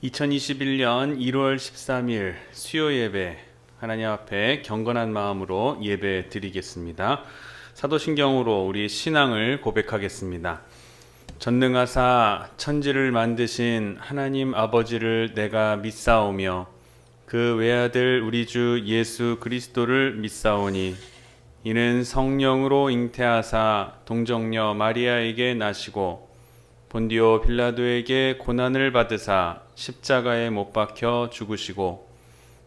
2021년 1월 13일 수요 예배 하나님 앞에 경건한 마음으로 예배 드리겠습니다. 사도신경으로 우리 신앙을 고백하겠습니다. 전능하사 천지를 만드신 하나님 아버지를 내가 믿사오며 그 외아들 우리 주 예수 그리스도를 믿사오니 이는 성령으로 잉태하사 동정녀 마리아에게 나시고 본디오 빌라도에게 고난을 받으사 십자가에 못 박혀 죽으시고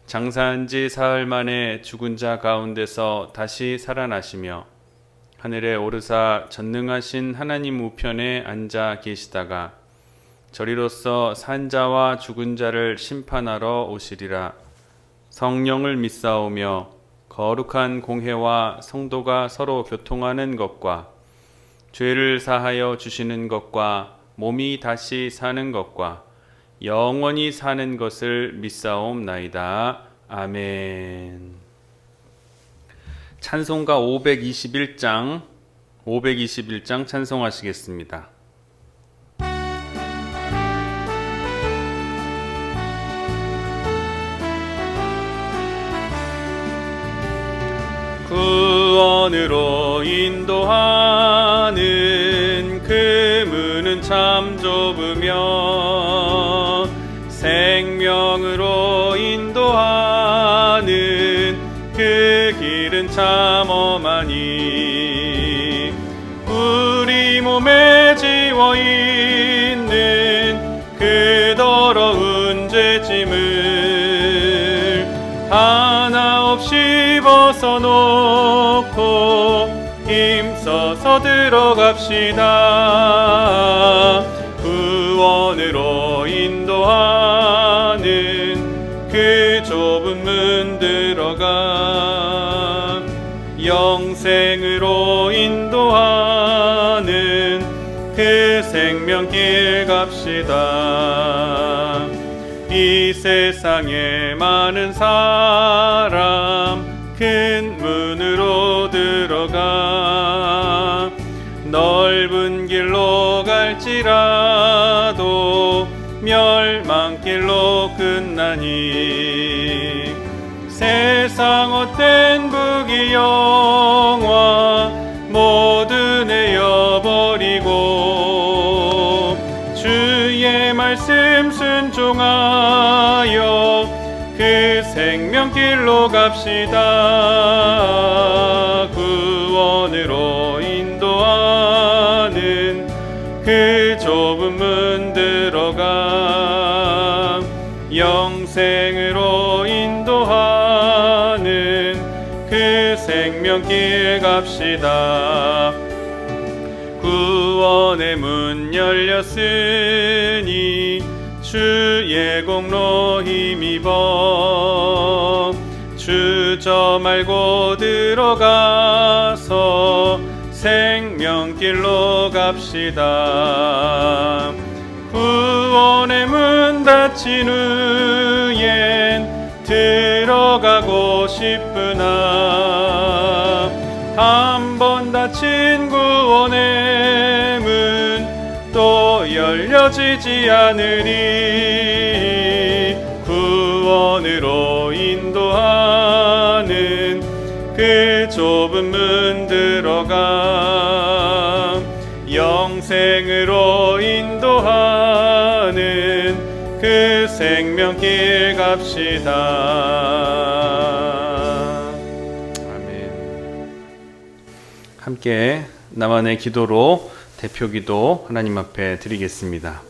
장사한 지 사흘 만에 죽은 자 가운데서 다시 살아나시며 하늘에 오르사 전능하신 하나님 우편에 앉아 계시다가 저리로서 산 자와 죽은 자를 심판하러 오시리라. 성령을 믿사오며 거룩한 공회와 성도가 서로 교통하는 것과 죄를 사하여 주시는 것과 몸이 다시 사는 것과 영원히 사는 것을 믿사옵나이다. 아멘. 찬송가 521장 찬송하시겠습니다. 구원으로 인도하는 그 문은 참 좁으며 생명으로 인도하는 그 길은 참 험하니 우리 몸에 지워있는 그 더러운 죄짐을 하나 없이 벗어놓고 힘써서 들어갑시다. 구원으로 인도하는 그 좁은 문 들어가 영생으로 인도하는 그 생명길 갑시다. 이 세상에 많은 사람 큰 문으로 들어가 넓은 길로 갈지라도 멸망길로 끝나니 세상 헛된 부귀영화 모두 내어버리고 주의 말씀 순종하여 그 생명길로 갑시다. 구원으로 인도하는 그 좁은 문 들어가 영생으로 인도하는 그 생명길 갑시다. 구원의 문 열렸으니 주의 공로 힘입어 주저 말고 들어가서 생명길로 갑시다. 구원의 문 닫힌 후엔 들어가고 싶으나 한 번 닫힌 구원의 문 또 열려지지 않으리. 구원으로 인도하는 그 좁은 문 들어가 영생으로 인도하는 그 생명길 갑시다. 아멘. 함께 나만의 기도로 대표기도 하나님 앞에 드리겠습니다.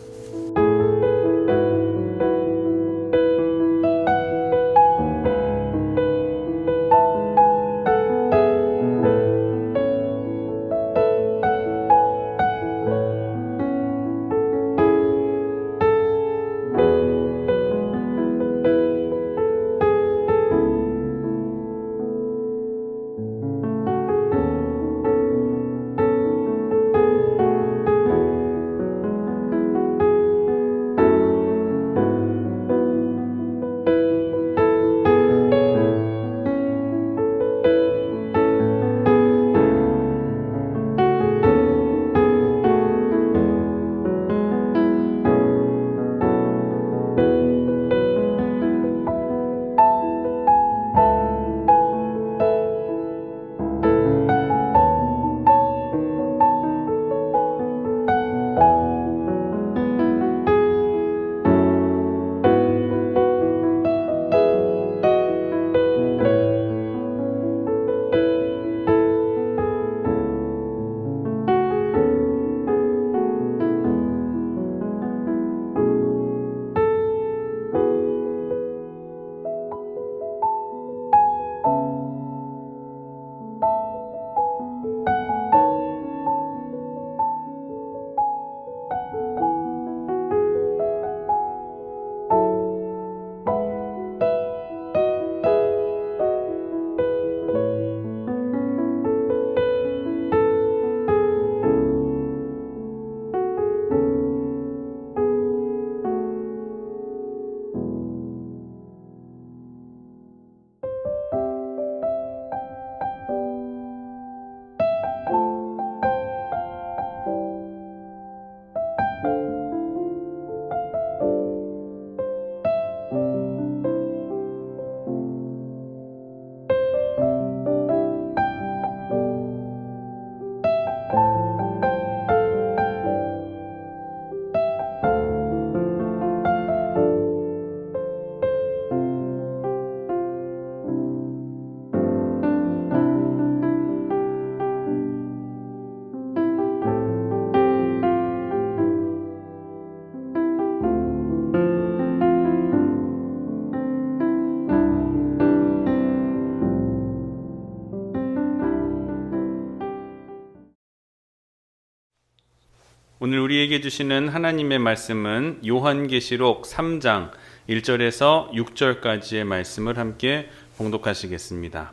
오늘 우리에게 주시는 하나님의 말씀은 요한계시록 3장 1절에서 6절까지의 말씀을 함께 봉독하시겠습니다.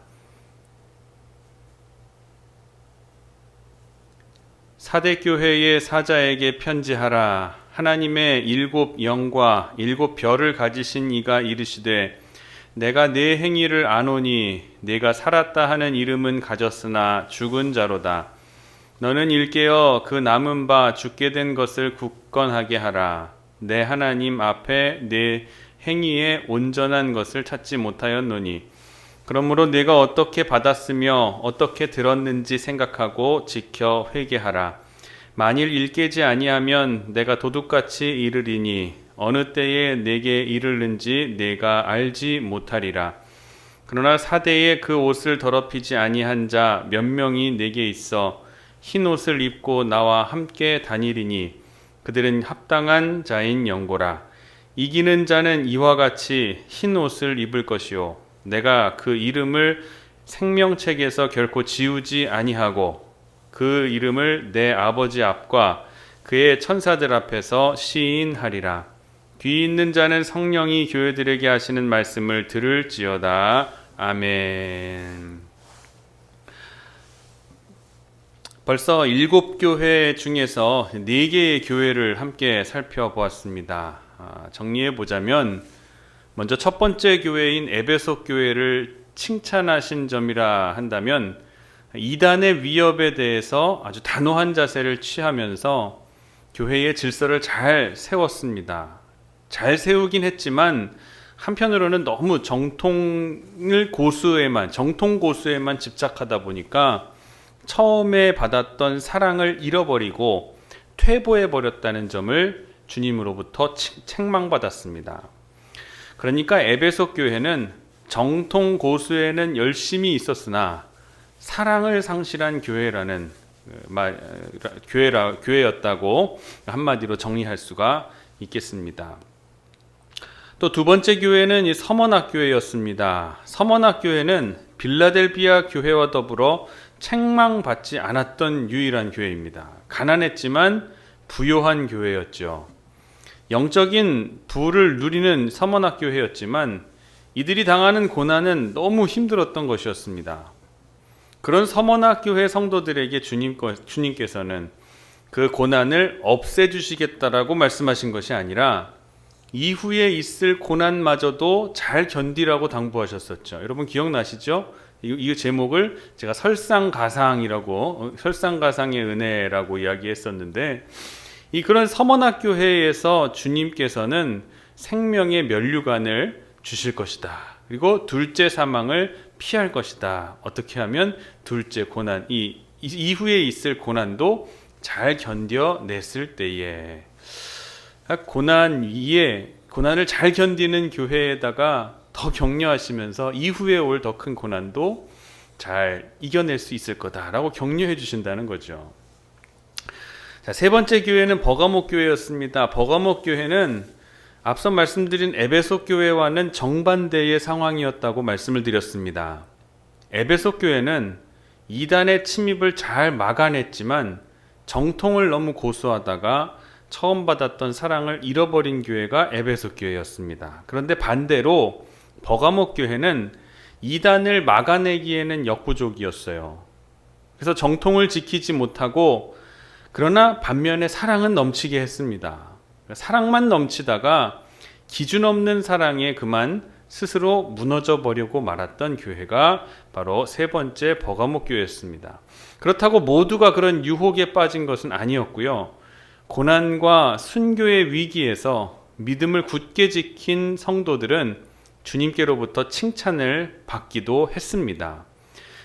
사대 교회의 사자에게 편지하라. 하나님의 일곱 영과 일곱 별을 가지신 이가 이르시되 내가 네 행위를 아노니 네가 살았다 하는 이름은 가졌으나 죽은 자로다. 너는 일깨어 그 남은 바 죽게 된 것을 굳건하게 하라. 내 하나님 앞에 내 행위에 온전한 것을 찾지 못하였노니 그러므로 네가 어떻게 받았으며 어떻게 들었는지 생각하고 지켜 회개하라. 만일 일깨지 아니하면 내가 도둑같이 이르리니 어느 때에 내게 이르는지 내가 알지 못하리라. 그러나 사대에 그 옷을 더럽히지 아니한 자 몇 명이 내게 있어 흰 옷을 입고 나와 함께 다니리니 그들은 합당한 자인 영고라. 이기는 자는 이와 같이 흰 옷을 입을 것이요 내가 그 이름을 생명책에서 결코 지우지 아니하고 그 이름을 내 아버지 앞과 그의 천사들 앞에서 시인하리라. 귀 있는 자는 성령이 교회들에게 하시는 말씀을 들을지어다. 아멘. 벌써 7교회 중에서 4개의 교회를 함께 살펴보았습니다. 정리해보자면 먼저 첫 번째 교회인 에베소 교회를 칭찬하신 점이라 한다면 이단의 위협에 대해서 아주 단호한 자세를 취하면서 교회의 질서를 잘 세웠습니다. 잘 세우긴 했지만 한편으로는 너무 정통 고수에만 집착하다 보니까 처음에 받았던 사랑을 잃어버리고 퇴보해버렸다는 점을 주님으로부터 책망받았습니다. 그러니까 에베소 교회는 정통 고수에는 열심히 있었으나 사랑을 상실한 교회였다고 한마디로 정리할 수가 있겠습니다. 또 두 번째 교회는 이 서머나 교회였습니다. 서머나 교회는 빌라델비아 교회와 더불어 책망받지 않았던 유일한 교회입니다. 가난했지만 부요한 교회였죠. 영적인 부를 누리는 서머나 교회였지만 이들이 당하는 고난은 너무 힘들었던 것이었습니다. 그런 서머나 교회 성도들에게 주님께서는 그 고난을 없애주시겠다라고 말씀하신 것이 아니라 이후에 있을 고난마저도 잘 견디라고 당부하셨었죠. 여러분 기억나시죠? 이 제목을 제가 설상가상의 은혜라고 이야기했었는데 그런 서머나 교회에서 주님께서는 생명의 면류관을 주실 것이다. 그리고 둘째 사망을 피할 것이다. 어떻게 하면 둘째 고난, 이후에 있을 고난도 잘 견뎌냈을 때에 고난을 잘 견디는 교회에다가 더 격려하시면서 이후에 올 더 큰 고난도 잘 이겨낼 수 있을 거다라고 격려해 주신다는 거죠. 자, 세 번째 교회는 버가모 교회였습니다. 버가모 교회는 앞서 말씀드린 에베소 교회와는 정반대의 상황이었다고 말씀을 드렸습니다. 에베소 교회는 이단의 침입을 잘 막아냈지만 정통을 너무 고수하다가 처음 받았던 사랑을 잃어버린 교회가 에베소 교회였습니다. 그런데 반대로 버가모 교회는 이단을 막아내기에는 역부족이었어요. 그래서 정통을 지키지 못하고 그러나 반면에 사랑은 넘치게 했습니다. 사랑만 넘치다가 기준 없는 사랑에 그만 스스로 무너져 버리고 말았던 교회가 바로 세 번째 버가모 교회였습니다. 그렇다고 모두가 그런 유혹에 빠진 것은 아니었고요. 고난과 순교의 위기에서 믿음을 굳게 지킨 성도들은 주님께로부터 칭찬을 받기도 했습니다.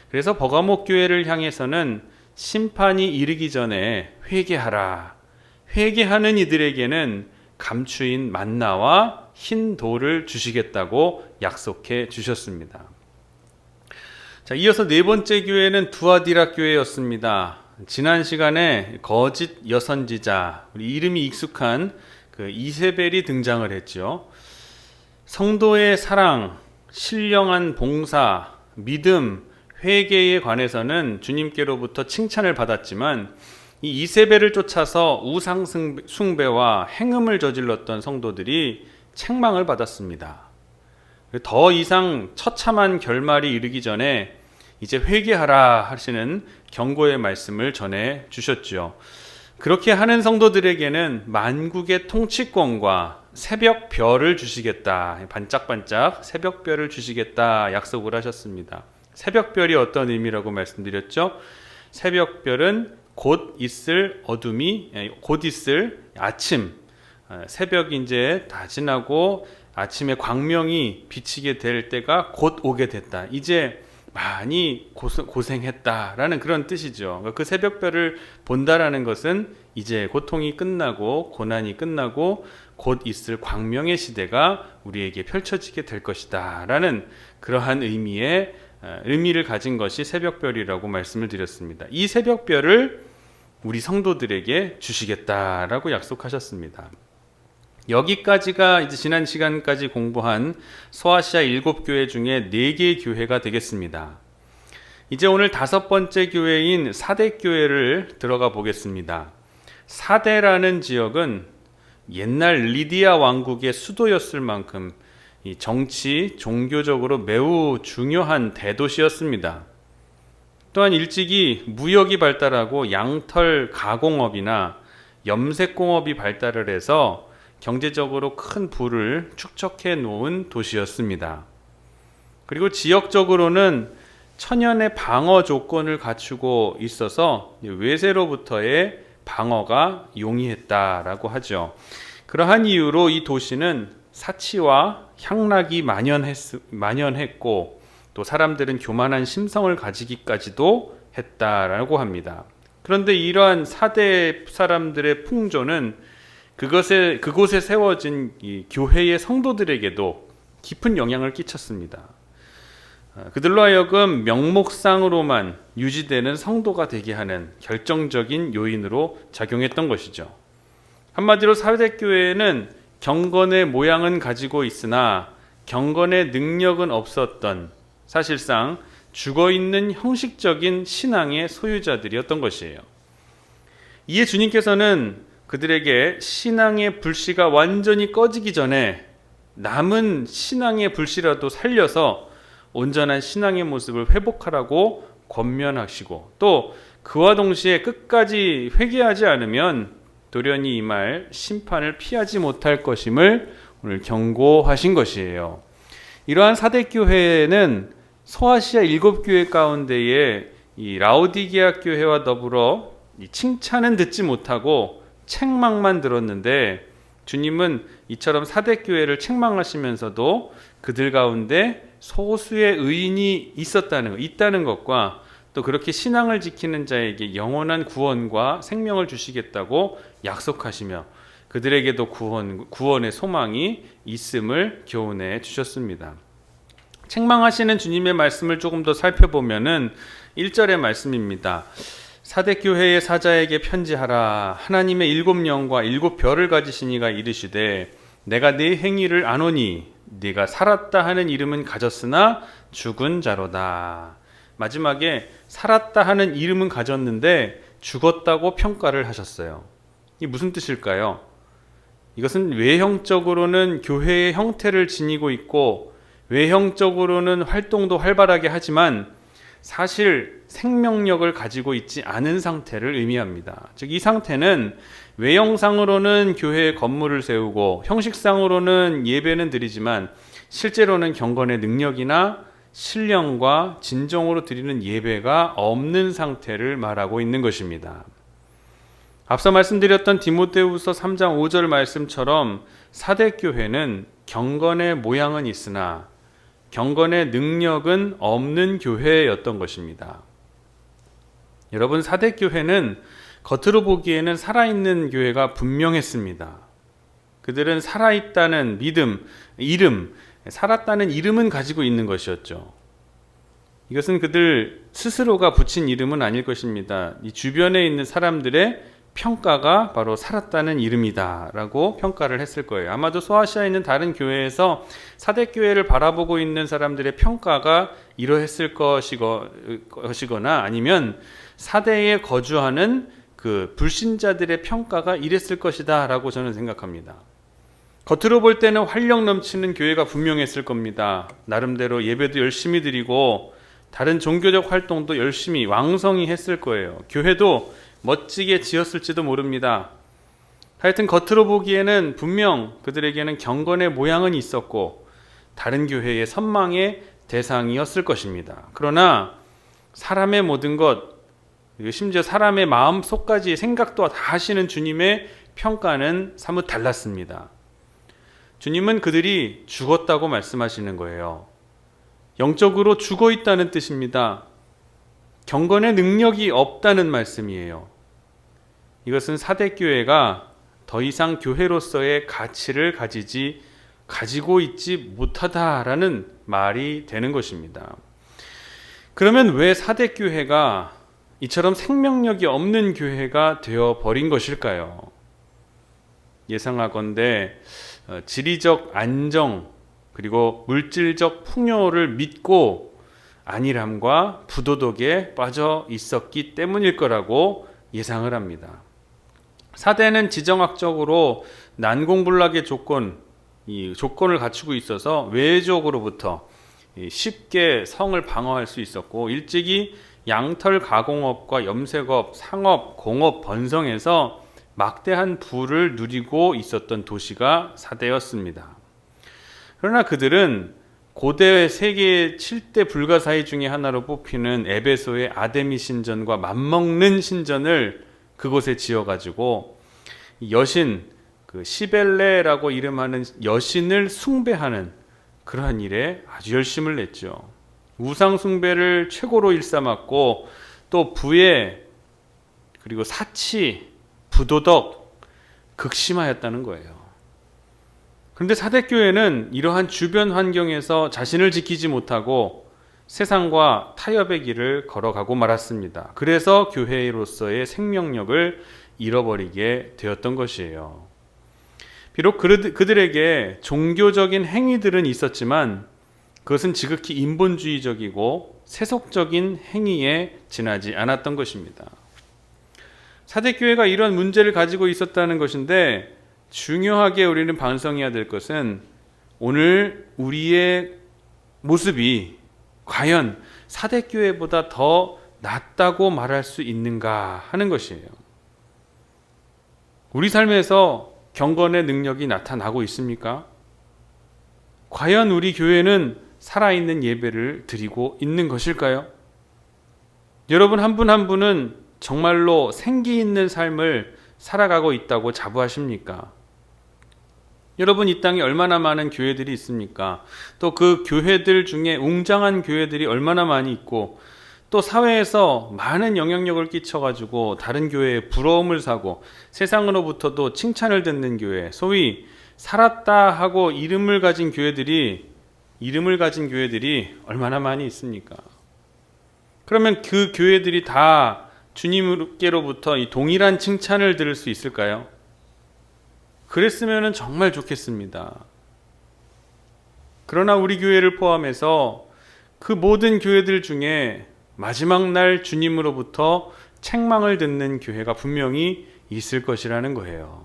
그래서 버가모 교회를 향해서는 심판이 이르기 전에 회개하라. 회개하는 이들에게는 감추인 만나와 흰 돌을 주시겠다고 약속해 주셨습니다. 자, 이어서 네 번째 교회는 두아디라 교회였습니다. 지난 시간에 거짓 여선지자, 우리 이름이 익숙한 그 이세벨이 등장을 했죠. 성도의 사랑, 신령한 봉사, 믿음, 회개에 관해서는 주님께로부터 칭찬을 받았지만 이 이세벨을 쫓아서 우상 숭배와 행음을 저질렀던 성도들이 책망을 받았습니다. 더 이상 처참한 결말이 이르기 전에 이제 회개하라 하시는 경고의 말씀을 전해 주셨죠. 그렇게 하는 성도들에게는 만국의 통치권과 새벽별을 주시겠다, 반짝반짝 새벽별을 주시겠다 약속을 하셨습니다. 새벽별이 어떤 의미라고 말씀드렸죠? 새벽별은 곧 있을 아침, 새벽이 이제 다 지나고 아침에 광명이 비치게 될 때가 곧 오게 됐다. 이제 많이 고생했다라는 그런 뜻이죠. 그 새벽별을 본다라는 것은 이제 고통이 끝나고 고난이 끝나고 곧 있을 광명의 시대가 우리에게 펼쳐지게 될 것이다라는 그러한 의미를 가진 것이 새벽별이라고 말씀을 드렸습니다. 이 새벽별을 우리 성도들에게 주시겠다라고 약속하셨습니다. 여기까지가 이제 지난 시간까지 공부한 소아시아 7교회 중에 4개의 교회가 되겠습니다. 이제 오늘 5번째 교회인 사대교회를 들어가 보겠습니다. 사대라는 지역은 옛날 리디아 왕국의 수도였을 만큼 이 정치, 종교적으로 매우 중요한 대도시였습니다. 또한 일찍이 무역이 발달하고 양털 가공업이나 염색공업이 발달을 해서 경제적으로 큰 부를 축적해 놓은 도시였습니다. 그리고 지역적으로는 천연의 방어 조건을 갖추고 있어서 외세로부터의 방어가 용이했다라고 하죠. 그러한 이유로 이 도시는 사치와 향락이 만연했고 또 사람들은 교만한 심성을 가지기까지도 했다라고 합니다. 그런데 이러한 사대 사람들의 풍조는 그곳에 세워진 이 교회의 성도들에게도 깊은 영향을 끼쳤습니다. 그들로 하여금 명목상으로만 유지되는 성도가 되게 하는 결정적인 요인으로 작용했던 것이죠. 한마디로 사대교회는 경건의 모양은 가지고 있으나 경건의 능력은 없었던, 사실상 죽어있는 형식적인 신앙의 소유자들이었던 것이에요. 이에 주님께서는 그들에게 신앙의 불씨가 완전히 꺼지기 전에 남은 신앙의 불씨라도 살려서 온전한 신앙의 모습을 회복하라고 권면하시고, 또 그와 동시에 끝까지 회개하지 않으면 돌연히 이 말 심판을 피하지 못할 것임을 오늘 경고하신 것이에요. 이러한 사대교회는 소아시아 7교회 가운데에 이 라오디게아 교회와 더불어 이 칭찬은 듣지 못하고 책망만 들었는데, 주님은 이처럼 사대교회를 책망하시면서도 그들 가운데 소수의 의인이 있다는 것과 또 그렇게 신앙을 지키는 자에게 영원한 구원과 생명을 주시겠다고 약속하시며 그들에게도 구원의 소망이 있음을 교훈해 주셨습니다. 책망하시는 주님의 말씀을 조금 더 살펴보면은 1절의 말씀입니다. 사대교회의 사자에게 편지하라. 하나님의 7영과 7별을 가지신 이가 이르시되 내가 네 행위를 아노니 네가 살았다 하는 이름은 가졌으나 죽은 자로다. 마지막에 살았다 하는 이름은 가졌는데 죽었다고 평가를 하셨어요. 이게 무슨 뜻일까요? 이것은 외형적으로는 교회의 형태를 지니고 있고 외형적으로는 활동도 활발하게 하지만 사실 생명력을 가지고 있지 않은 상태를 의미합니다. 즉, 이 상태는 외형상으로는 교회의 건물을 세우고 형식상으로는 예배는 드리지만 실제로는 경건의 능력이나 신령과 진정으로 드리는 예배가 없는 상태를 말하고 있는 것입니다. 앞서 말씀드렸던 디모데후서 3장 5절 말씀처럼 사대교회는 경건의 모양은 있으나 경건의 능력은 없는 교회였던 것입니다. 여러분, 사대교회는 겉으로 보기에는 살아있는 교회가 분명했습니다. 그들은 살아있다는 살았다는 이름은 가지고 있는 것이었죠. 이것은 그들 스스로가 붙인 이름은 아닐 것입니다. 이 주변에 있는 사람들의 평가가 바로 살았다는 이름이다 라고 평가를 했을 거예요. 아마도 소아시아에 있는 다른 교회에서 사대교회를 바라보고 있는 사람들의 평가가 이러했을 것이거나 아니면 사대에 거주하는 그 불신자들의 평가가 이랬을 것이다 라고 저는 생각합니다. 겉으로 볼 때는 활력 넘치는 교회가 분명했을 겁니다. 나름대로 예배도 열심히 드리고 다른 종교적 활동도 열심히 왕성히 했을 거예요. 교회도 멋지게 지었을지도 모릅니다. 하여튼 겉으로 보기에는 분명 그들에게는 경건의 모양은 있었고 다른 교회의 선망의 대상이었을 것입니다. 그러나 사람의 모든 것, 심지어 사람의 마음 속까지 생각도 다 하시는 주님의 평가는 사뭇 달랐습니다. 주님은 그들이 죽었다고 말씀하시는 거예요. 영적으로 죽어 있다는 뜻입니다. 경건의 능력이 없다는 말씀이에요. 이것은 사대교회가 더 이상 교회로서의 가치를 가지고 있지 못하다라는 말이 되는 것입니다. 그러면 왜 사대교회가 이처럼 생명력이 없는 교회가 되어버린 것일까요? 예상하건대 지리적 안정 그리고 물질적 풍요를 믿고 안일함과 부도덕에 빠져 있었기 때문일 거라고 예상을 합니다. 사대는 지정학적으로 난공불락의 조건을 갖추고 있어서 외적으로부터 쉽게 성을 방어할 수 있었고 일찍이 양털 가공업과 염색업, 상업, 공업 번성해서 막대한 부를 누리고 있었던 도시가 사대였습니다. 그러나 그들은 고대 세계 7대 불가사의 중에 하나로 뽑히는 에베소의 아데미 신전과 맞먹는 신전을 그곳에 지어가지고 여신 시벨레라고 이름하는 여신을 숭배하는 그러한 일에 아주 열심을 냈죠. 우상 숭배를 최고로 일삼았고 또 부에 그리고 사치, 부도덕 극심하였다는 거예요. 그런데 사대교회는 이러한 주변 환경에서 자신을 지키지 못하고 세상과 타협의 길을 걸어가고 말았습니다. 그래서 교회로서의 생명력을 잃어버리게 되었던 것이에요. 비록 그들에게 종교적인 행위들은 있었지만 그것은 지극히 인본주의적이고 세속적인 행위에 지나지 않았던 것입니다. 사대교회가 이런 문제를 가지고 있었다는 것인데 중요하게 우리는 반성해야 될 것은 오늘 우리의 모습이 과연 사대교회보다 더 낫다고 말할 수 있는가 하는 것이에요. 우리 삶에서 경건의 능력이 나타나고 있습니까? 과연 우리 교회는 살아있는 예배를 드리고 있는 것일까요? 여러분 한 분 한 분은 정말로 생기 있는 삶을 살아가고 있다고 자부하십니까? 여러분 이 땅에 얼마나 많은 교회들이 있습니까? 또 그 교회들 중에 웅장한 교회들이 얼마나 많이 있고 또 사회에서 많은 영향력을 끼쳐가지고 다른 교회에 부러움을 사고 세상으로부터도 칭찬을 듣는 교회, 소위 살았다 하고 이름을 가진 교회들이 얼마나 많이 있습니까? 그러면 그 교회들이 다 주님께로부터 이 동일한 칭찬을 들을 수 있을까요? 그랬으면 정말 좋겠습니다. 그러나 우리 교회를 포함해서 그 모든 교회들 중에 마지막 날 주님으로부터 책망을 듣는 교회가 분명히 있을 것이라는 거예요.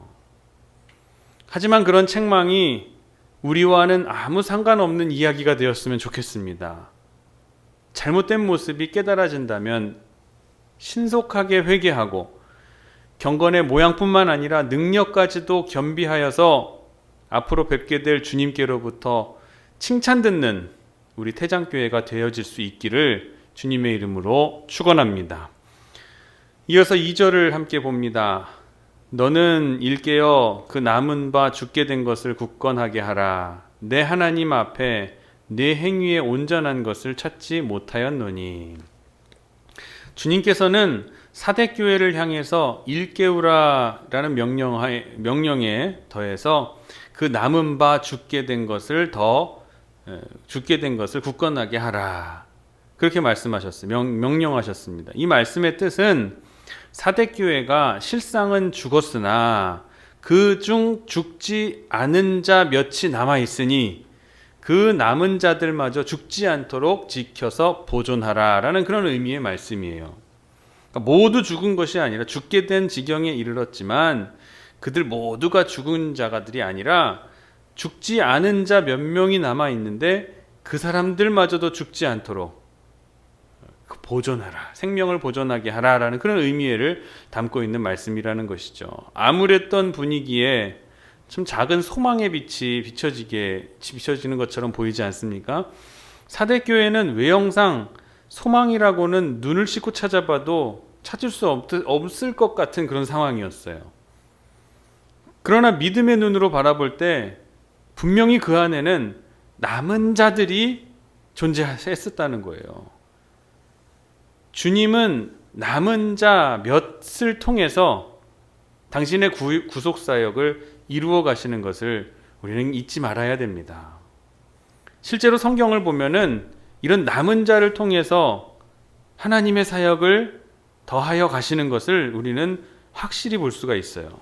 하지만 그런 책망이 우리와는 아무 상관없는 이야기가 되었으면 좋겠습니다. 잘못된 모습이 깨달아진다면 신속하게 회개하고 경건의 모양뿐만 아니라 능력까지도 겸비하여서 앞으로 뵙게 될 주님께로부터 칭찬 듣는 우리 태장교회가 되어질 수 있기를 주님의 이름으로 축원합니다. 이어서 2절을 함께 봅니다. 너는 일깨어 그 남은 바 죽게 된 것을 굳건하게 하라. 내 하나님 앞에 내 행위에 온전한 것을 찾지 못하였노니. 주님께서는 사대교회를 향해서 일깨우라라는 명령에 더해서 그 남은 바 죽게 된 것을 굳건하게 하라. 그렇게 말씀하셨어요. 명령하셨습니다. 이 말씀의 뜻은 사대교회가 실상은 죽었으나 그 중 죽지 않은 자 몇이 남아 있으니 그 남은 자들마저 죽지 않도록 지켜서 보존하라라는 그런 의미의 말씀이에요. 그러니까 모두 죽은 것이 아니라 죽게 된 지경에 이르렀지만 그들 모두가 죽은 자가들이 아니라 죽지 않은 자 몇 명이 남아 있는데 그 사람들마저도 죽지 않도록 보존하라, 생명을 보존하게 하라라는 그런 의미를 담고 있는 말씀이라는 것이죠. 암울했던 분위기에 참 작은 소망의 빛이 비춰지는 것처럼 보이지 않습니까? 사대교회는 외형상 소망이라고는 눈을 씻고 찾아봐도 찾을 수 없을 것 같은 그런 상황이었어요. 그러나 믿음의 눈으로 바라볼 때 분명히 그 안에는 남은 자들이 존재했었다는 거예요. 주님은 남은 자 몇을 통해서 당신의 구속사역을 이루어 가시는 것을 우리는 잊지 말아야 됩니다. 실제로 성경을 보면은 이런 남은 자를 통해서 하나님의 사역을 더하여 가시는 것을 우리는 확실히 볼 수가 있어요.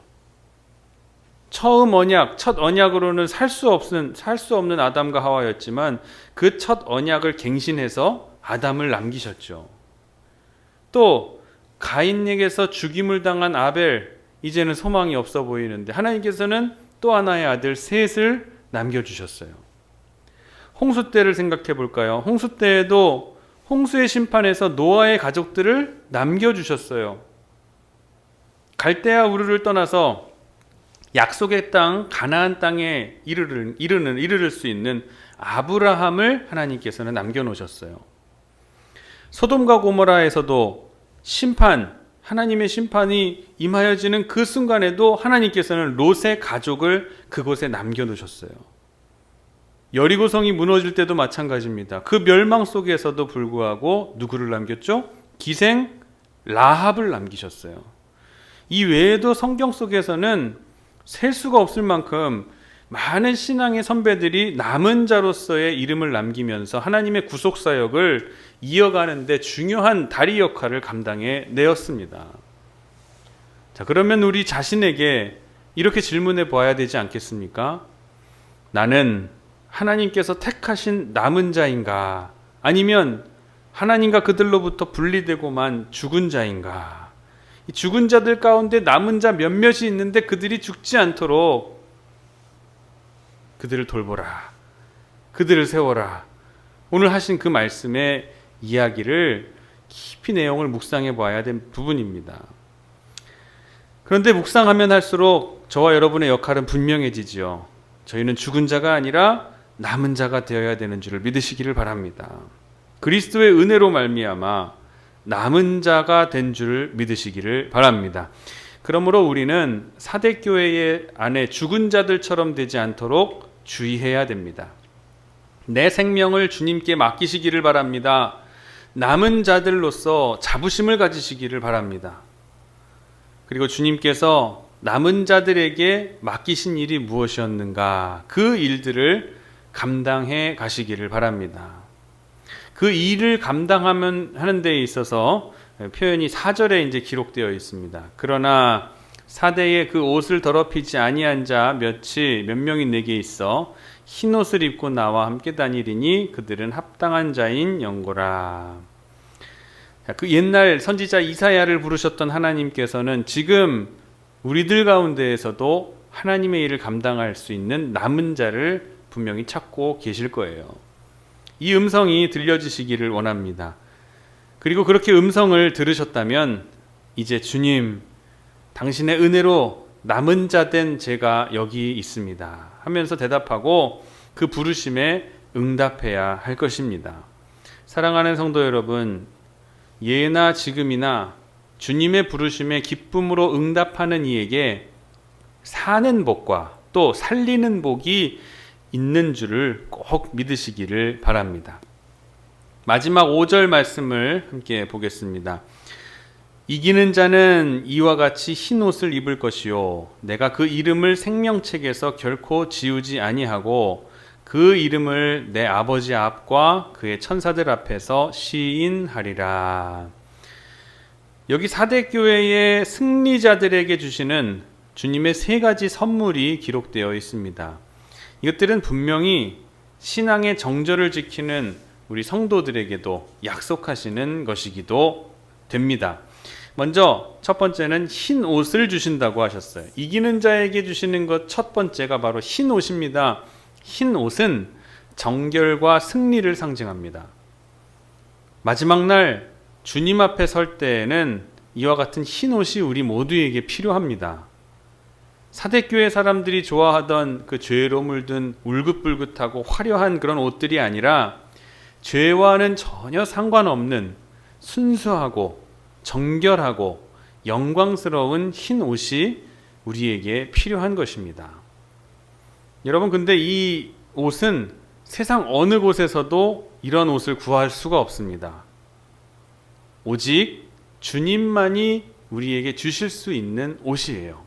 첫 언약으로는 살 수 없는 아담과 하와였지만 그 첫 언약을 갱신해서 아담을 남기셨죠. 또 가인에게서 죽임을 당한 아벨, 이제는 소망이 없어 보이는데 하나님께서는 또 하나의 아들 셋을 남겨주셨어요. 홍수 때를 생각해 볼까요? 홍수 때에도 홍수의 심판에서 노아의 가족들을 남겨주셨어요. 갈대아 우르를 떠나서 약속의 땅 가나안 땅에 이르를 수 있는 아브라함을 하나님께서는 남겨놓으셨어요. 소돔과 고모라에서도 하나님의 심판이 임하여지는 그 순간에도 하나님께서는 롯의 가족을 그곳에 남겨놓으셨어요. 여리고성이 무너질 때도 마찬가지입니다. 그 멸망 속에서도 불구하고 누구를 남겼죠? 기생 라합을 남기셨어요. 이 외에도 성경 속에서는 셀 수가 없을 만큼 많은 신앙의 선배들이 남은 자로서의 이름을 남기면서 하나님의 구속사역을 이어가는 데 중요한 다리 역할을 감당해 내었습니다. 자, 그러면 우리 자신에게 이렇게 질문해 보아야 되지 않겠습니까? 나는 하나님께서 택하신 남은 자인가? 아니면 하나님과 그들로부터 분리되고만 죽은 자인가? 이 죽은 자들 가운데 남은 자 몇몇이 있는데 그들이 죽지 않도록 그들을 돌보라, 그들을 세워라. 오늘 하신 그 말씀의 이야기를 깊이 내용을 묵상해 봐야 될 부분입니다. 그런데 묵상하면 할수록 저와 여러분의 역할은 분명해지지요. 저희는 죽은 자가 아니라 남은 자가 되어야 되는 줄을 믿으시기를 바랍니다. 그리스도의 은혜로 말미암아 남은 자가 된 줄을 믿으시기를 바랍니다. 그러므로 우리는 사대교회의 안에 죽은 자들처럼 되지 않도록 주의해야 됩니다. 내 생명을 주님께 맡기시기를 바랍니다. 남은 자들로서 자부심을 가지시기를 바랍니다. 그리고 주님께서 남은 자들에게 맡기신 일이 무엇이었는가, 그 일들을 감당해 가시기를 바랍니다. 그 일을 하는 데 있어서 표현이 4절에 이제 기록되어 있습니다. 그러나 사대에 그 옷을 더럽히지 아니한 자 몇 명이 내게 있어 흰 옷을 입고 나와 함께 다니리니 그들은 합당한 자인 영고라. 그 옛날 선지자 이사야를 부르셨던 하나님께서는 지금 우리들 가운데에서도 하나님의 일을 감당할 수 있는 남은 자를 분명히 찾고 계실 거예요. 이 음성이 들려지시기를 원합니다. 그리고 그렇게 음성을 들으셨다면 이제 주님, 당신의 은혜로 남은 자 된 제가 여기 있습니다 하면서 대답하고 그 부르심에 응답해야 할 것입니다. 사랑하는 성도 여러분, 예나 지금이나 주님의 부르심에 기쁨으로 응답하는 이에게 사는 복과 또 살리는 복이 있는 줄을 꼭 믿으시기를 바랍니다. 마지막 5절 말씀을 함께 보겠습니다. 이기는 자는 이와 같이 흰 옷을 입을 것이요 내가 그 이름을 생명책에서 결코 지우지 아니하고 그 이름을 내 아버지 앞과 그의 천사들 앞에서 시인하리라. 여기 사대교회의 승리자들에게 주시는 주님의 3가지 선물이 기록되어 있습니다. 이것들은 분명히 신앙의 정절을 지키는 우리 성도들에게도 약속하시는 것이기도 됩니다. 먼저 첫 번째는 흰 옷을 주신다고 하셨어요. 이기는 자에게 주시는 것 첫 번째가 바로 흰 옷입니다. 흰 옷은 정결과 승리를 상징합니다. 마지막 날 주님 앞에 설 때에는 이와 같은 흰 옷이 우리 모두에게 필요합니다. 사대교회 사람들이 좋아하던 그 죄로 물든 울긋불긋하고 화려한 그런 옷들이 아니라 죄와는 전혀 상관없는 순수하고 정결하고 영광스러운 흰 옷이 우리에게 필요한 것입니다. 여러분, 근데 이 옷은 세상 어느 곳에서도 이런 옷을 구할 수가 없습니다. 오직 주님만이 우리에게 주실 수 있는 옷이에요.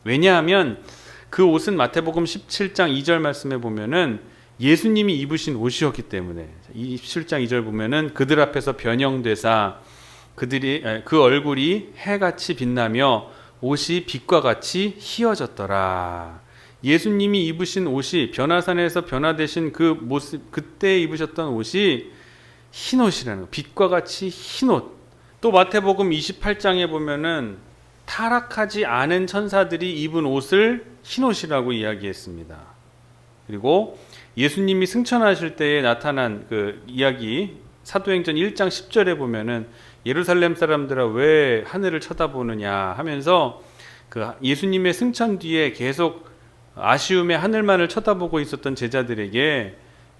왜냐하면 그 옷은 마태복음 17장 2절 말씀에 보면은 예수님이 입으신 옷이었기 때문에, 17장 2절 보면은 그들 앞에서 변형되사 그 얼굴이 해같이 빛나며 옷이 빛과 같이 희어졌더라. 예수님이 입으신 옷이 변화산에서 변화되신 그 모습, 그때 입으셨던 옷이 흰 옷이라는 거, 빛과 같이 흰 옷. 또 마태복음 28장에 보면은 타락하지 않은 천사들이 입은 옷을 흰 옷이라고 이야기했습니다. 그리고 예수님이 승천하실 때에 나타난 그 이야기, 사도행전 1장 10절에 보면은 예루살렘 사람들아 왜 하늘을 쳐다보느냐 하면서 그 예수님의 승천 뒤에 계속 아쉬움에 하늘만을 쳐다보고 있었던 제자들에게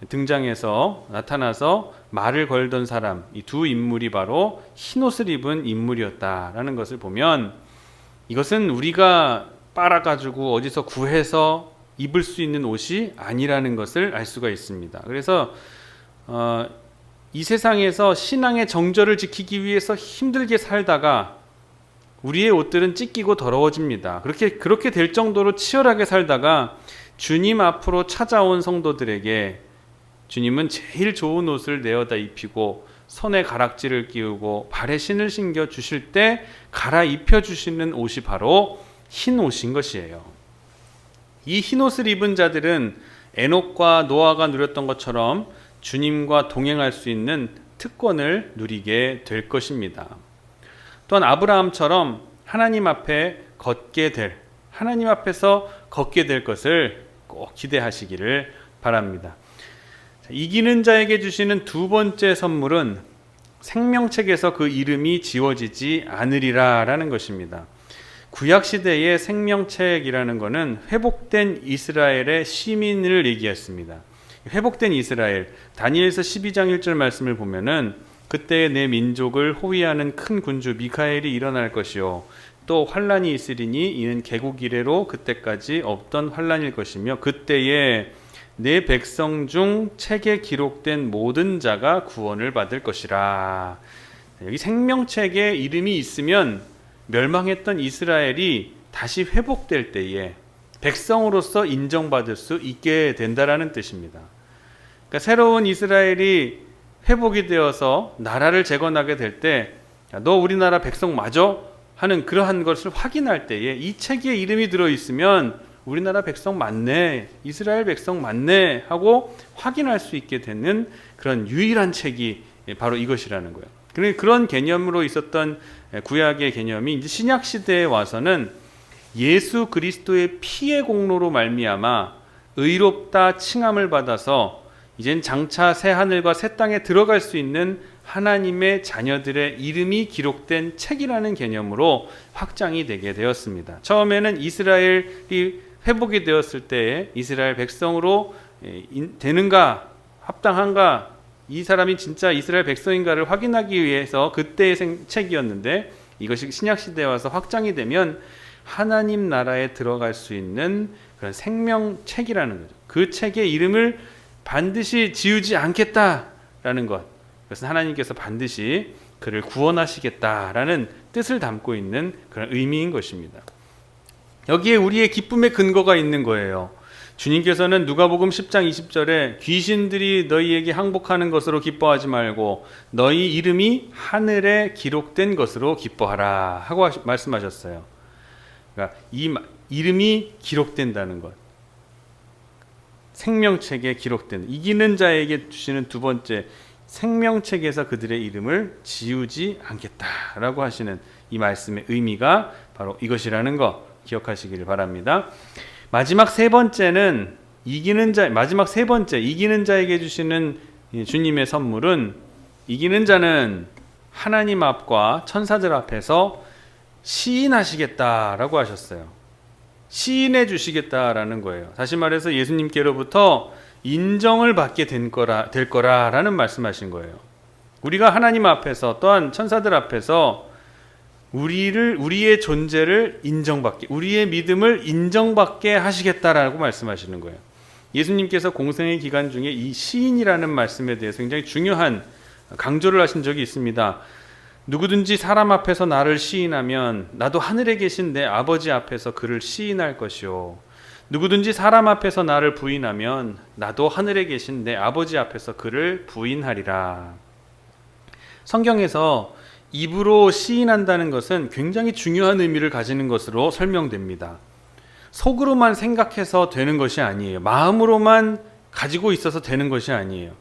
등장해서 나타나서 말을 걸던 사람, 이 두 인물이 바로 흰옷을 입은 인물이었다라는 것을 보면, 이것은 우리가 빨아가지고 어디서 구해서 입을 수 있는 옷이 아니라는 것을 알 수가 있습니다. 그래서 이 세상에서 신앙의 정절을 지키기 위해서 힘들게 살다가 우리의 옷들은 찢기고 더러워집니다. 그렇게 될 정도로 치열하게 살다가 주님 앞으로 찾아온 성도들에게 주님은 제일 좋은 옷을 내어다 입히고 손에 가락지를 끼우고 발에 신을 신겨 주실 때 갈아입혀 주시는 옷이 바로 흰 옷인 것이에요. 이 흰 옷을 입은 자들은 에녹과 노아가 누렸던 것처럼 주님과 동행할 수 있는 특권을 누리게 될 것입니다. 또한 아브라함처럼 하나님 앞에서 걷게 될 것을 꼭 기대하시기를 바랍니다. 이기는 자에게 주시는 두 번째 선물은 생명책에서 그 이름이 지워지지 않으리라 라는 것입니다. 구약시대의 생명책이라는 것은 회복된 이스라엘의 시민을 얘기했습니다. 회복된 이스라엘, 다니엘서 12장 1절 말씀을 보면은 그때 내 민족을 호위하는 큰 군주 미카엘이 일어날 것이요 또 환란이 있으리니 이는 개국 이래로 그때까지 없던 환란일 것이며 그때에 내 백성 중 책에 기록된 모든 자가 구원을 받을 것이라. 여기 생명책에 이름이 있으면 멸망했던 이스라엘이 다시 회복될 때에 백성으로서 인정받을 수 있게 된다라는 뜻입니다. 그러니까 새로운 이스라엘이 회복이 되어서 나라를 재건하게 될 때 너 우리나라 백성 맞아? 하는 그러한 것을 확인할 때에 이 책에 이름이 들어있으면 우리나라 백성 맞네, 이스라엘 백성 맞네 하고 확인할 수 있게 되는 그런 유일한 책이 바로 이것이라는 거예요. 그런 개념으로 있었던 구약의 개념이 이제 신약 시대에 와서는 예수 그리스도의 피의 공로로 말미암아 의롭다 칭함을 받아서 이젠 장차 새 하늘과 새 땅에 들어갈 수 있는 하나님의 자녀들의 이름이 기록된 책이라는 개념으로 확장이 되게 되었습니다. 처음에는 이스라엘이 회복이 되었을 때에 이스라엘 백성으로 되는가, 합당한가, 이 사람이 진짜 이스라엘 백성인가를 확인하기 위해서 그때의 책이었는데 이것이 신약시대에 와서 확장이 되면 하나님 나라에 들어갈 수 있는 그런 생명책이라는 거죠. 그 책의 이름을 반드시 지우지 않겠다라는 것, 그것은 하나님께서 반드시 그를 구원하시겠다라는 뜻을 담고 있는 그런 의미인 것입니다. 여기에 우리의 기쁨의 근거가 있는 거예요. 주님께서는 누가복음 10장 20절에 귀신들이 너희에게 항복하는 것으로 기뻐하지 말고 너희 이름이 하늘에 기록된 것으로 기뻐하라 하고 말씀하셨어요. 그러니까 이 이름이 기록된다는 것, 생명책에 기록된, 이기는 자에게 주시는 두 번째, 생명책에서 그들의 이름을 지우지 않겠다라고 하시는 이 말씀의 의미가 바로 이것이라는 거 기억하시기를 바랍니다. 마지막 세 번째는 마지막 세 번째 이기는 자에게 주시는 주님의 선물은, 이기는 자는 하나님 앞과 천사들 앞에서 시인하시겠다라고 하셨어요. 시인해 주시겠다라는 거예요. 다시 말해서 예수님께로부터 인정을 받게 될 거라라는 말씀하신 거예요. 우리가 하나님 앞에서 또한 천사들 앞에서 우리의 존재를 인정받게, 우리의 믿음을 인정받게 하시겠다라고 말씀하시는 거예요. 예수님께서 공생의 기간 중에 이 시인이라는 말씀에 대해서 굉장히 중요한 강조를 하신 적이 있습니다. 누구든지 사람 앞에서 나를 시인하면 나도 하늘에 계신 내 아버지 앞에서 그를 시인할 것이요, 누구든지 사람 앞에서 나를 부인하면 나도 하늘에 계신 내 아버지 앞에서 그를 부인하리라. 성경에서 입으로 시인한다는 것은 굉장히 중요한 의미를 가지는 것으로 설명됩니다. 속으로만 생각해서 되는 것이 아니에요. 마음으로만 가지고 있어서 되는 것이 아니에요.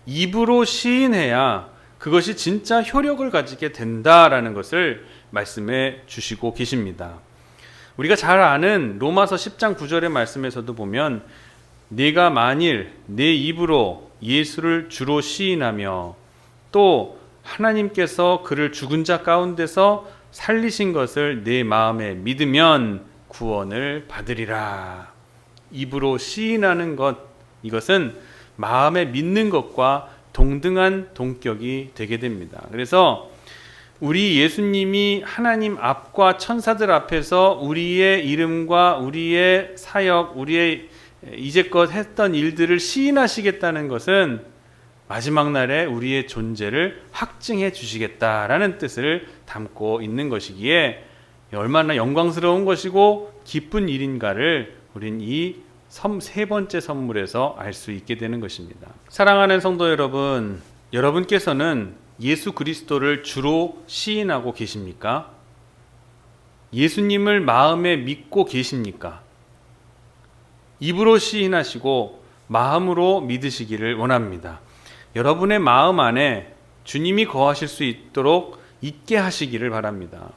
입으로 시인해야 그것이 진짜 효력을 가지게 된다라는 것을 말씀해 주시고 계십니다. 우리가 잘 아는 로마서 10장 9절의 말씀에서도 보면, 네가 만일 내 입으로 예수를 주로 시인하며 또 하나님께서 그를 죽은 자 가운데서 살리신 것을 내 마음에 믿으면 구원을 받으리라. 입으로 시인하는 것, 이것은 마음에 믿는 것과 동등한 동격이 되게 됩니다. 그래서 우리 예수님이 하나님 앞과 천사들 앞에서 우리의 이름과 우리의 사역, 우리의 이제껏 했던 일들을 시인하시겠다는 것은 마지막 날에 우리의 존재를 확증해 주시겠다라는 뜻을 담고 있는 것이기에 얼마나 영광스러운 것이고 기쁜 일인가를 우린 이 세 번째 선물에서 알 수 있게 되는 것입니다. 사랑하는 성도 여러분, 여러분께서는 예수 그리스도를 주로 시인하고 계십니까? 예수님을 마음에 믿고 계십니까? 입으로 시인하시고 마음으로 믿으시기를 원합니다. 여러분의 마음 안에 주님이 거하실 수 있게 하시기를 바랍니다.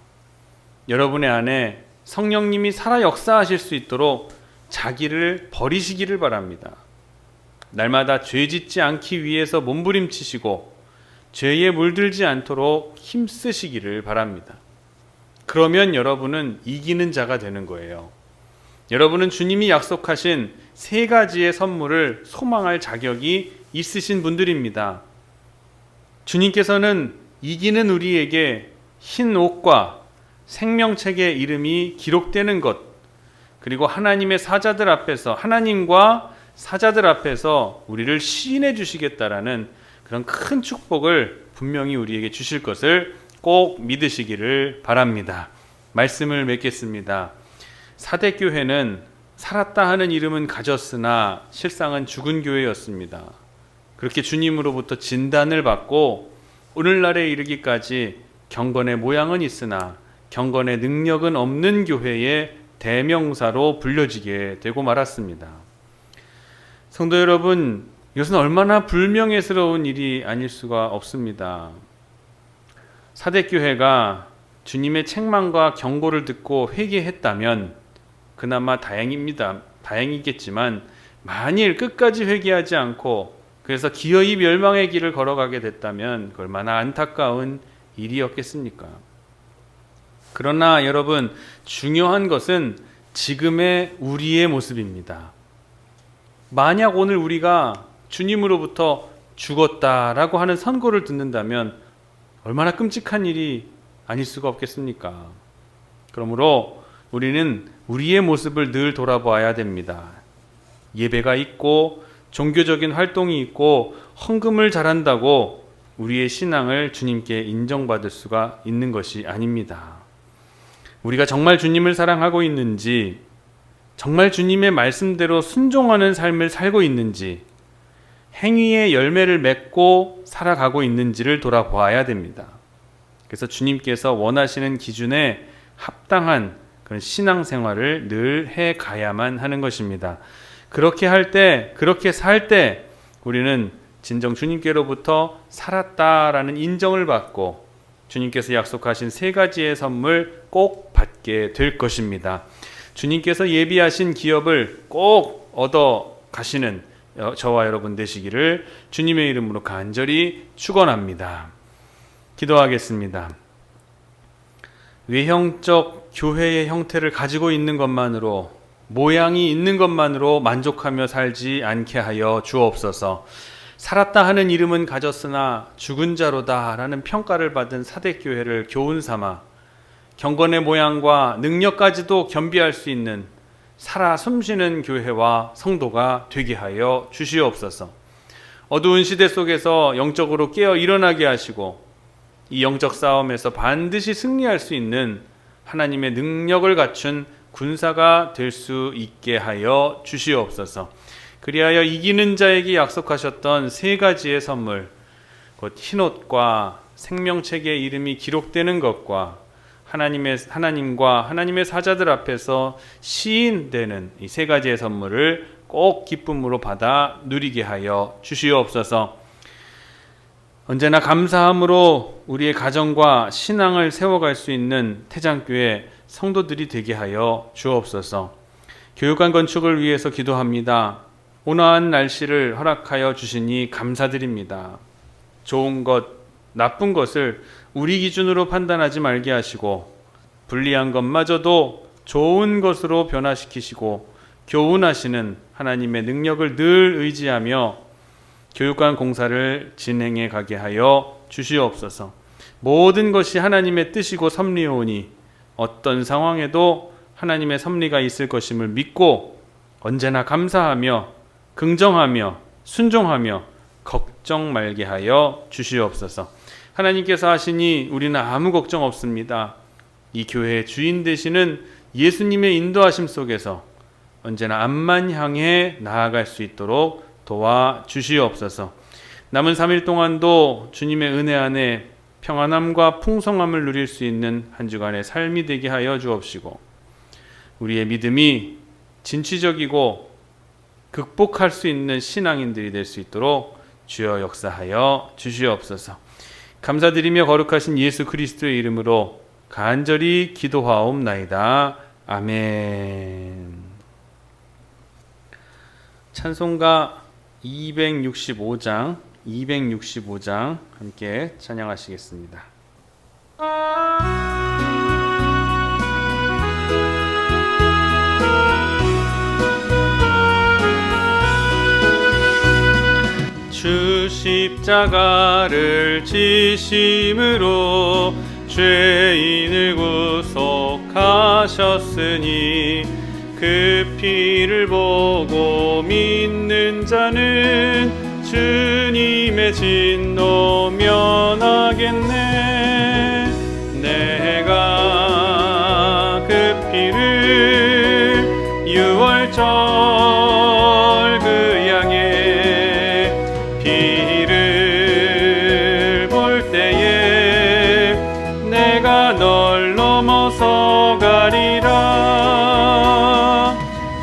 여러분의 안에 성령님이 살아 역사하실 수 있도록 자기를 버리시기를 바랍니다. 날마다 죄 짓지 않기 위해서 몸부림치시고 죄에 물들지 않도록 힘쓰시기를 바랍니다. 그러면 여러분은 이기는 자가 되는 거예요. 여러분은 주님이 약속하신 세 가지의 선물을 소망할 자격이 있으신 분들입니다. 주님께서는 이기는 우리에게 흰 옷과 생명책의 이름이 기록되는 것, 그리고 하나님과 사자들 앞에서 우리를 시인해 주시겠다라는 그런 큰 축복을 분명히 우리에게 주실 것을 꼭 믿으시기를 바랍니다. 말씀을 맺겠습니다. 사대교회는 살았다 하는 이름은 가졌으나 실상은 죽은 교회였습니다. 그렇게 주님으로부터 진단을 받고 오늘날에 이르기까지 경건의 모양은 있으나 경건의 능력은 없는 교회의 대명사로 불려지게 되고 말았습니다. 성도 여러분, 이것은 얼마나 불명예스러운 일이 아닐 수가 없습니다. 사대교회가 주님의 책망과 경고를 듣고 회개했다면 그나마 다행이겠지만, 만일 끝까지 회개하지 않고 그래서 기어이 멸망의 길을 걸어가게 됐다면 얼마나 안타까운 일이었겠습니까? 그러나 여러분, 중요한 것은 지금의 우리의 모습입니다. 만약 오늘 우리가 주님으로부터 죽었다라고 하는 선고를 듣는다면 얼마나 끔찍한 일이 아닐 수가 없겠습니까? 그러므로 우리는 우리의 모습을 늘 돌아보아야 됩니다. 예배가 있고 종교적인 활동이 있고 헌금을 잘한다고 우리의 신앙을 주님께 인정받을 수가 있는 것이 아닙니다. 우리가 정말 주님을 사랑하고 있는지, 정말 주님의 말씀대로 순종하는 삶을 살고 있는지, 행위의 열매를 맺고 살아가고 있는지를 돌아보아야 됩니다. 그래서 주님께서 원하시는 기준에 합당한 그런 신앙생활을 늘 해가야만 하는 것입니다. 그렇게 살 때 우리는 진정 주님께로부터 살았다라는 인정을 받고 주님께서 약속하신 세 가지의 선물 꼭 받게 될 것입니다. 주님께서 예비하신 기업을 꼭 얻어 가시는 저와 여러분 되시기를 주님의 이름으로 간절히 축원합니다. 기도하겠습니다. 외형적 교회의 형태를 가지고 있는 것만으로, 모양이 있는 것만으로 만족하며 살지 않게 하여 주옵소서. 살았다 하는 이름은 가졌으나 죽은 자로다 라는 평가를 받은 사대교회를 교훈 삼아 경건의 모양과 능력까지도 겸비할 수 있는 살아 숨쉬는 교회와 성도가 되게 하여 주시옵소서. 어두운 시대 속에서 영적으로 깨어 일어나게 하시고 이 영적 싸움에서 반드시 승리할 수 있는 하나님의 능력을 갖춘 군사가 될 수 있게 하여 주시옵소서. 그리하여 이기는 자에게 약속하셨던 세 가지의 선물, 곧 흰옷과 생명책의 이름이 기록되는 것과 하나님과 하나님의 사자들 앞에서 시인되는 이 세 가지의 선물을 꼭 기쁨으로 받아 누리게 하여 주시옵소서. 언제나 감사함으로 우리의 가정과 신앙을 세워갈 수 있는 태장교회 성도들이 되게 하여 주옵소서. 교육관 건축을 위해서 기도합니다. 온화한 날씨를 허락하여 주시니 감사드립니다. 좋은 것, 나쁜 것을 우리 기준으로 판단하지 말게 하시고 불리한 것마저도 좋은 것으로 변화시키시고 교훈하시는 하나님의 능력을 늘 의지하며 교육관 공사를 진행해 가게 하여 주시옵소서. 모든 것이 하나님의 뜻이고 섭리오니 어떤 상황에도 하나님의 섭리가 있을 것임을 믿고 언제나 감사하며 긍정하며 순종하며 걱정 말게 하여 주시옵소서. 하나님께서 하시니 우리는 아무 걱정 없습니다. 이 교회의 주인 되시는 예수님의 인도하심 속에서 언제나 앞만 향해 나아갈 수 있도록 도와주시옵소서. 남은 3일 동안도 주님의 은혜 안에 평안함과 풍성함을 누릴 수 있는 한 주간의 삶이 되게 하여 주옵시고 우리의 믿음이 진취적이고 극복할 수 있는 신앙인들이 될 수 있도록 주여 역사하여 주시옵소서. 감사드리며 거룩하신 예수 그리스도의 이름으로 간절히 기도하옵나이다. 아멘. 찬송가 265장 함께 찬양하시겠습니다. 주 십자가를 지심으로 죄인을 구속하셨으니 그 피를 보고 믿는 자는 주님의 진노 면하겠네. 내가 그 피를 6월절 그 양의 피를 볼 때에 내가 널 넘어서 가리라.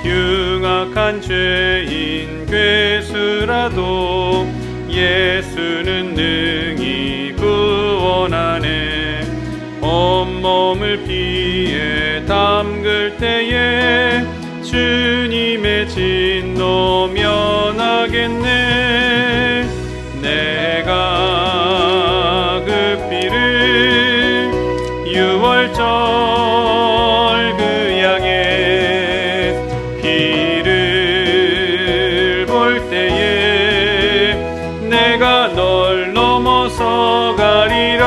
흉악한 죄인 괴수라도 예수는 능히 구원하네. 온몸을 피에 담글 때에 주님의 진노 면하겠네. 내가 그 피를 6월절 그 양의 피를 볼 때에 내가 널 넘어서 가리라.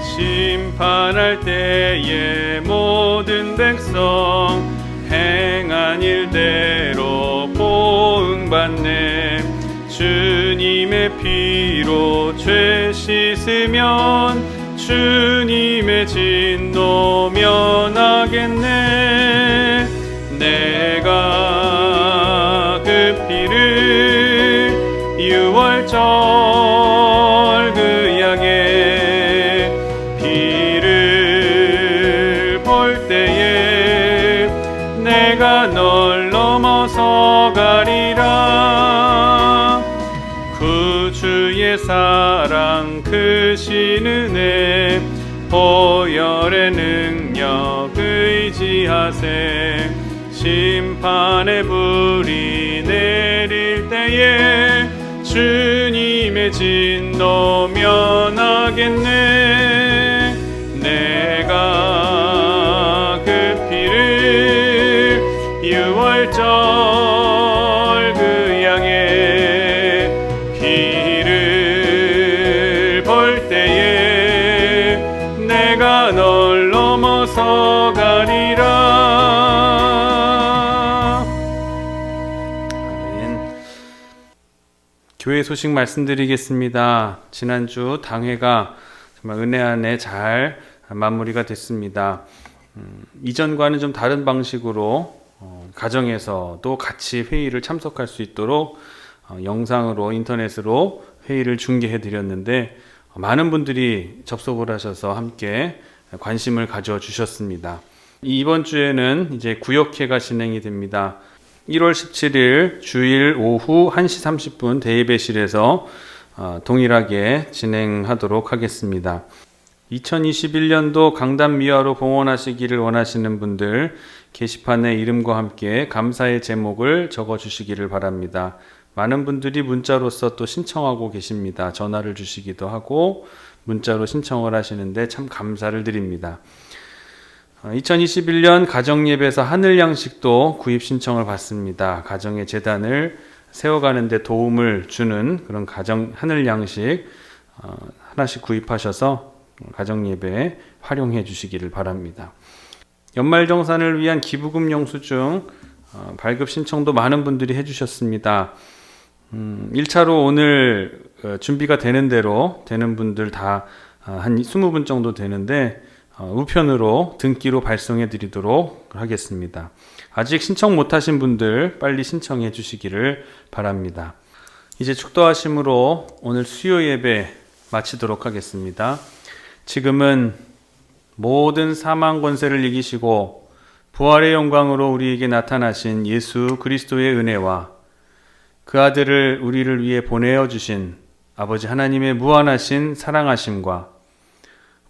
심판할 때에 모든 백성 행한 일대로 보응받네. 주님의 피로 죄 씻으면 주님의 진노 면하겠네. 내가 그 피를 6월절 그 양의 피를 볼 때에 내가 널 넘어서 가리라. 구주의 사랑 크신 보혈의 능력 의지하세. 심판의 불이 내릴 때에 주님의 진노 면하겠네. 내가 그 피를 유월절 그 양의 피를 볼 때에 내가 널 넘어서 가리라. 아멘. 교회 소식 말씀드리겠습니다. 지난주 당회가 정말 은혜 안에 잘 마무리가 됐습니다. 이전과는 좀 다른 방식으로 가정에서도 같이 회의를 참석할 수 있도록 영상으로 인터넷으로 회의를 중계해 드렸는데 많은 분들이 접속을 하셔서 함께 관심을 가져 주셨습니다. 이번 주에는 이제 구역회가 진행이 됩니다. 1월 17일 주일 오후 1시 30분 대예배실에서 동일하게 진행하도록 하겠습니다. 2021년도 강단 미화로 봉헌하시기를 원하시는 분들 게시판에 이름과 함께 감사의 제목을 적어주시기를 바랍니다. 많은 분들이 문자로서 또 신청하고 계십니다. 전화를 주시기도 하고 문자로 신청을 하시는데 참 감사를 드립니다. 2021년 가정예배에서 하늘양식도 구입 신청을 받습니다. 가정의 재단을 세워가는 데 도움을 주는 그런 가정 하늘양식 하나씩 구입하셔서 가정예배에 활용해 주시기를 바랍니다. 연말정산을 위한 기부금 영수증 발급 신청도 많은 분들이 해주셨습니다. 1차로 오늘 준비가 되는 대로 되는 분들 다 한 20분 정도 되는데 우편으로 등기로 발송해 드리도록 하겠습니다. 아직 신청 못하신 분들 빨리 신청해 주시기를 바랍니다. 이제 축도하심으로 오늘 수요 예배 마치도록 하겠습니다. 지금은 모든 사망 권세를 이기시고 부활의 영광으로 우리에게 나타나신 예수 그리스도의 은혜와 그 아들을 우리를 위해 보내어 주신 아버지 하나님의 무한하신 사랑하심과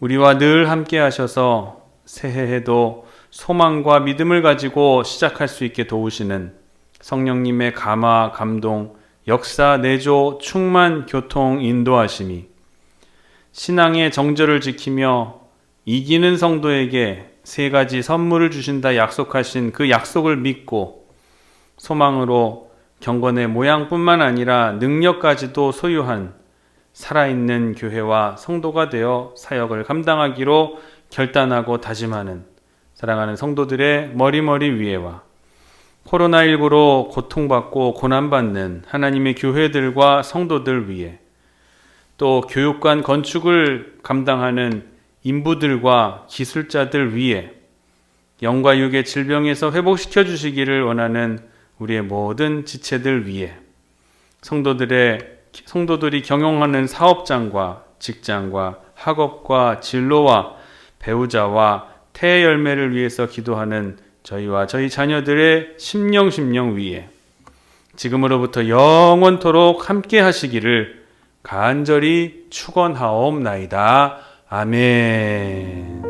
우리와 늘 함께 하셔서 새해에도 소망과 믿음을 가지고 시작할 수 있게 도우시는 성령님의 감화, 감동, 역사, 내조, 충만, 교통, 인도하심이 신앙의 정절을 지키며 이기는 성도에게 세 가지 선물을 주신다 약속하신 그 약속을 믿고 소망으로 경건의 모양뿐만 아니라 능력까지도 소유한 살아있는 교회와 성도가 되어 사역을 감당하기로 결단하고 다짐하는 사랑하는 성도들의 머리머리 위에와 코로나19로 고통받고 고난받는 하나님의 교회들과 성도들 위에 또 교육관 건축을 감당하는 인부들과 기술자들 위에 영과 육의 질병에서 회복시켜 주시기를 원하는 우리의 모든 지체들 위에 성도들이 경영하는 사업장과 직장과 학업과 진로와 배우자와 태의 열매를 위해서 기도하는 저희와 저희 자녀들의 심령 위에 지금으로부터 영원토록 함께 하시기를 간절히 축원하옵나이다. 아멘.